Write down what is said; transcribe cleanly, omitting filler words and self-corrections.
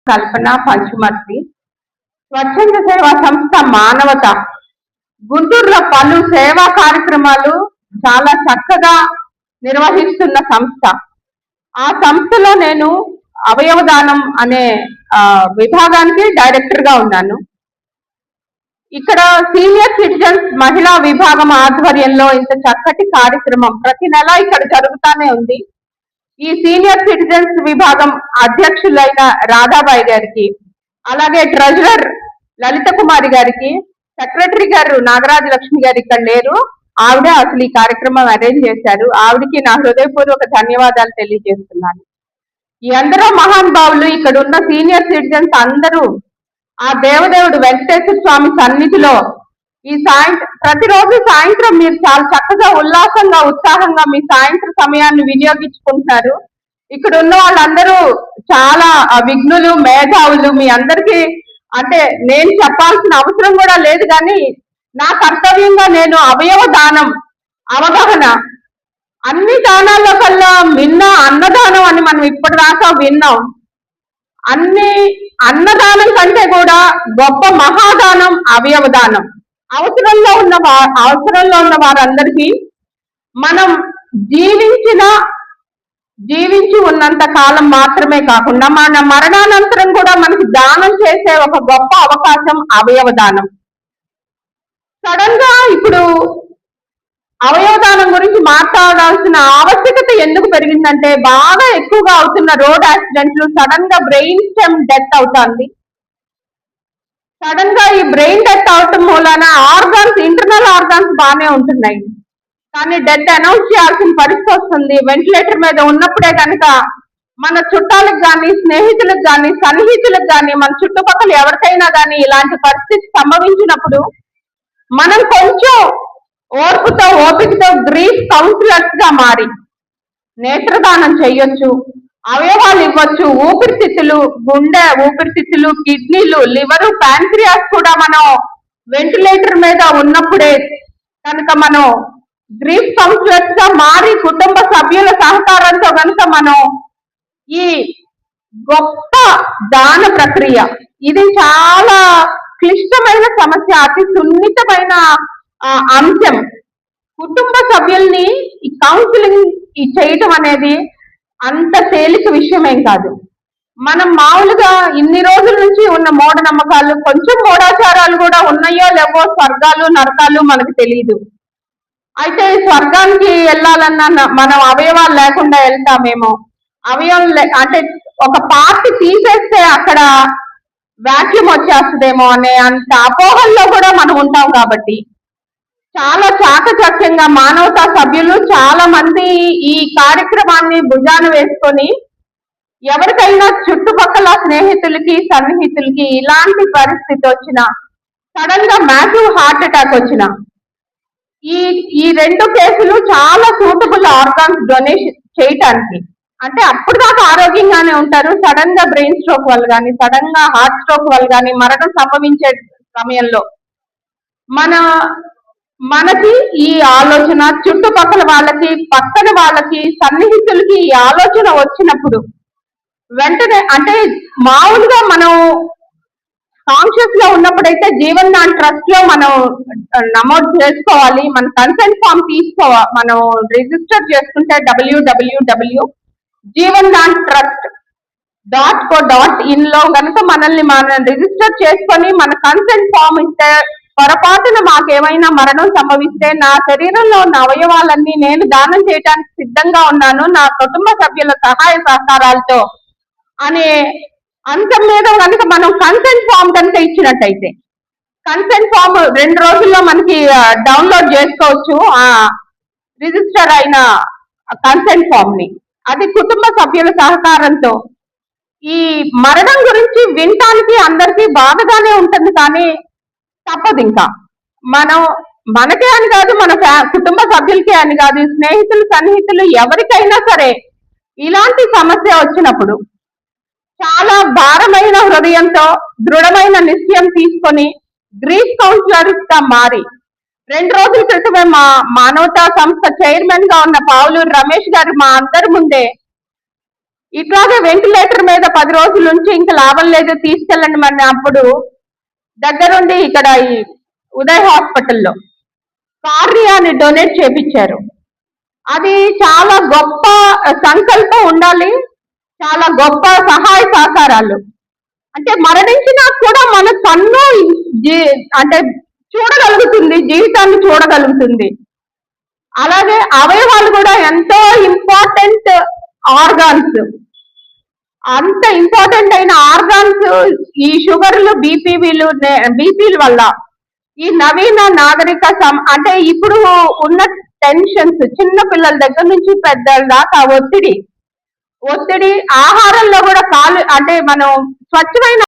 కల్పన పంచుమర్తి. స్వచ్ఛంద సేవా సంస్థ మానవత గుంటూరులో పలు సేవా కార్యక్రమాలు చాలా చక్కగా నిర్వహిస్తున్న సంస్థ. ఆ సంస్థలో నేను అవయవదానం అనే విభాగానికి డైరెక్టర్ గా ఉన్నాను. ఇక్కడ సీనియర్ సిటిజన్స్ మహిళా విభాగం ఆధ్వర్యంలో ఇంత చక్కటి కార్యక్రమం ప్రతి నెల ఇక్కడ జరుగుతూనే ఉంది. ఈ సీనియర్ సిటిజన్స్ విభాగం అధ్యక్షులైన రాధాబాయి గారికి, అలాగే ట్రెజరర్ లలిత కుమారి గారికి, సెక్రటరీ గారు నాగరాజ లక్ష్మి గారు ఇక్కడ లేరు, ఆవిడ అసలు ఈ కార్యక్రమం అరేంజ్ చేశారు. ఆవిడకి నా హృదయపూర్వక ధన్యవాదాలు తెలియజేస్తున్నాను. ఈ అందరూ మహానుభావులు ఇక్కడ ఉన్న సీనియర్ సిటిజన్స్ అందరూ ఆ దేవదేవుడు వెంకటేశ్వర స్వామి సన్నిధిలో ఈ ప్రతిరోజు సాయంత్రం మీరు చాలా చక్కగా ఉల్లాసంగా ఉత్సాహంగా మీ సాయంత్రం సమయాన్ని వినియోగించుకుంటున్నారు. ఇక్కడ ఉన్న వాళ్ళందరూ చాలా విఘ్నులు మేధావులు. మీ అందరికీ అంటే నేను చెప్పాల్సిన అవసరం కూడా లేదు, కానీ నా కర్తవ్యంగా నేను అవయవ దానం అవగాహన అన్ని దానాల్లో కల్లా మిన్న అన్నదానం అని మనం ఇప్పటిదాకా విన్నాం. అన్నదానం కంటే కూడా గొప్ప మహాదానం అవయవ దానం. అవసరంలో ఉన్న వారందరికీ మనం జీవించి ఉన్నంత కాలం మాత్రమే కాకుండా మన మరణానంతరం కూడా మనకి దానం చేసే ఒక గొప్ప అవకాశం అవయవ దానం. సడన్ గా ఇప్పుడు అవయవదానం గురించి మాట్లాడాల్సిన ఆవశ్యకత ఎందుకు పెరిగిందంటే, బాగా ఎక్కువగా అవుతున్న రోడ్ యాక్సిడెంట్లు, సడన్ గా బ్రెయిన్ స్టెమ్ డెత్ అవుతుంది. సడన్ గా ఈ బ్రెయిన్ డెత్ అవటం మూలాన ఇంటర్నల్ ఆర్గాన్స్ బాగానే ఉంటున్నాయి, కానీ డెత్ అనౌన్స్ చేయాల్సిన పరిస్థితి వస్తుంది. వెంటిలేటర్ మీద ఉన్నప్పుడే కనుక మన చుట్టాలకు కానీ, స్నేహితులకు కానీ, సన్నిహితులకు కానీ, మన చుట్టుపక్కల ఎవరికైనా కానీ ఇలాంటి పరిస్థితి సంభవించినప్పుడు మనం కొంచెం ఓర్పుతో ఓపికతో గ్రీఫ్ కౌన్సిలర్స్ గా మారి నేత్రదానం చేయొచ్చు, అవయవాలు ఇవ్వచ్చు. ఊపిరితిత్తులు, గుండె ఊపిరితిత్తులు, కిడ్నీలు, లివరు, ప్యాంక్రియాస్ కూడా మనం వెంటిలేటర్ మీద ఉన్నప్పుడే కనుక మనం గ్రీఫ్ కౌన్సిలర్స్ గా మారి కుటుంబ సభ్యుల సహకారంతో కనుక మనం ఈ గొప్ప దాన ప్రక్రియ, ఇది చాలా క్లిష్టమైన సమస్య, అతి సున్నితమైన అంశం. కుటుంబ సభ్యుల్ని ఈ కౌన్సిలింగ్ చేయటం అనేది అంత తేలిక విషయమేం కాదు. మనం మామూలుగా ఇన్ని రోజుల నుంచి ఉన్న మూఢనమ్మకాలు, కొంచెం మూఢాచారాలు కూడా ఉన్నాయో లేవో, స్వర్గాలు నరకాలు మనకు తెలియదు. అయితే స్వర్గానికి వెళ్ళాలన్నా మనం అవయవాలు లేకుండా వెళ్తామేమో, అవయవం అంటే ఒక పార్ట్ తీసేస్తే అక్కడ వాక్యూమ్ వచ్చేస్తుందేమో అనే అంత అపోహల్లో కూడా మనం ఉంటాం. కాబట్టి చాలా చాకచక్యంగా మానవతా సభ్యులు చాలా మంది ఈ కార్యక్రమాన్ని భుజాన వేసుకొని ఎవరికైనా చుట్టుపక్కల స్నేహితులకి, సన్నిహితులకి ఇలాంటి పరిస్థితి వచ్చిన, సడన్ గా మ్యాసివ్ హార్ట్ అటాక్ వచ్చిన, ఈ రెండు కేసులు చాలా సూటబుల్ ఆర్గాన్స్ డొనేషన్ చేయటానికి. అంటే అప్పుడు దాకా ఆరోగ్యంగానే ఉంటారు, సడన్ గా బ్రెయిన్ స్ట్రోక్ వల్ల కానీ, సడన్ గా హార్ట్ స్ట్రోక్ వల్ల కానీ మరణం సంభవించే సమయంలో మనకి ఈ ఆలోచన, చుట్టుపక్కల వాళ్ళకి, పక్కన వాళ్ళకి, సన్నిహితులకి ఈ ఆలోచన వచ్చినప్పుడు వెంటనే, అంటే మామూలుగా మనం కాన్షియస్ లో ఉన్నప్పుడైతే జీవన్ దాన్ ట్రస్ట్ లో మనం నమోదు చేసుకోవాలి. మన కన్సెంట్ ఫామ్ తీసుకోవాలి. మనం రిజిస్టర్ చేసుకుంటే www జీవన్ దాన్ ట్రస్ట్ .co.in లో కనుక మనం రిజిస్టర్ చేసుకొని మన కన్సెంట్ ఫామ్ ఇస్తే, పొరపాటున మాకేమైనా మరణం సంభవిస్తే నా శరీరంలో ఉన్న అవయవాలన్నీ నేను దానం చేయడానికి సిద్ధంగా ఉన్నాను, నా కుటుంబ సభ్యుల సహాయ సహకారాలతో అనే అంశం మీద కనుక మనం కన్సెంట్ ఫామ్ కనుక ఇచ్చినట్టయితే, కన్సెంట్ ఫామ్ 2 రోజుల్లో మనకి డౌన్లోడ్ చేసుకోవచ్చు. ఆ రిజిస్టర్ అయిన కన్సెంట్ ఫామ్ ని, అది కుటుంబ సభ్యుల సహకారంతో. ఈ మరణం గురించి వినటానికి అందరికీ బాధగానే ఉంటుంది, కానీ తప్పదు. ఇంకా మనకే అని కాదు, మన కుటుంబ సభ్యులకే అని కాదు, స్నేహితులు, సన్నిహితులు ఎవరికైనా సరే ఇలాంటి సమస్య వచ్చినప్పుడు చాలా భారమైన హృదయంతో దృఢమైన నిశ్చయం తీసుకొని గ్రీఫ్ కౌన్సిలర్స్ గా మారి 2 రోజుల క్రితమే మా మానవతా సంస్థ చైర్మన్ గా ఉన్న పావులూరు రమేష్ గారు మా అందరి ముందే ఇట్లాగే వెంటిలేటర్ మీద 10 రోజుల నుంచి ఇంకా లాభం లేదు తీసుకెళ్ళండి మన అప్పుడు దగ్గరుండి ఇక్కడ ఈ ఉదయ్ హాస్పిటల్లో కార్నియాని డొనేట్ చేపించారు. అది చాలా గొప్ప సంకల్పం ఉండాలి, చాలా గొప్ప సహాయ సహకారాలు. అంటే మరణించినా కూడా మన కన్ను అంటే చూడగలుగుతుంది, జీవితాన్ని చూడగలుగుతుంది. అలాగే అవయవాలు కూడా ఎంతో ఇంపార్టెంట్ ఆర్గాన్స్. అంత ఇంపార్టెంట్ అయిన ఆర్గాన్స్ ఈ షుగర్లు, బీపీల వల్ల ఈ నవీన నాగరిక అంటే ఇప్పుడు ఉన్న టెన్షన్స్, చిన్న పిల్లల దగ్గర నుంచి పెద్దల దాకా ఒత్తిడి ఆహారంలో కూడా అంటే మనం స్వచ్ఛమైన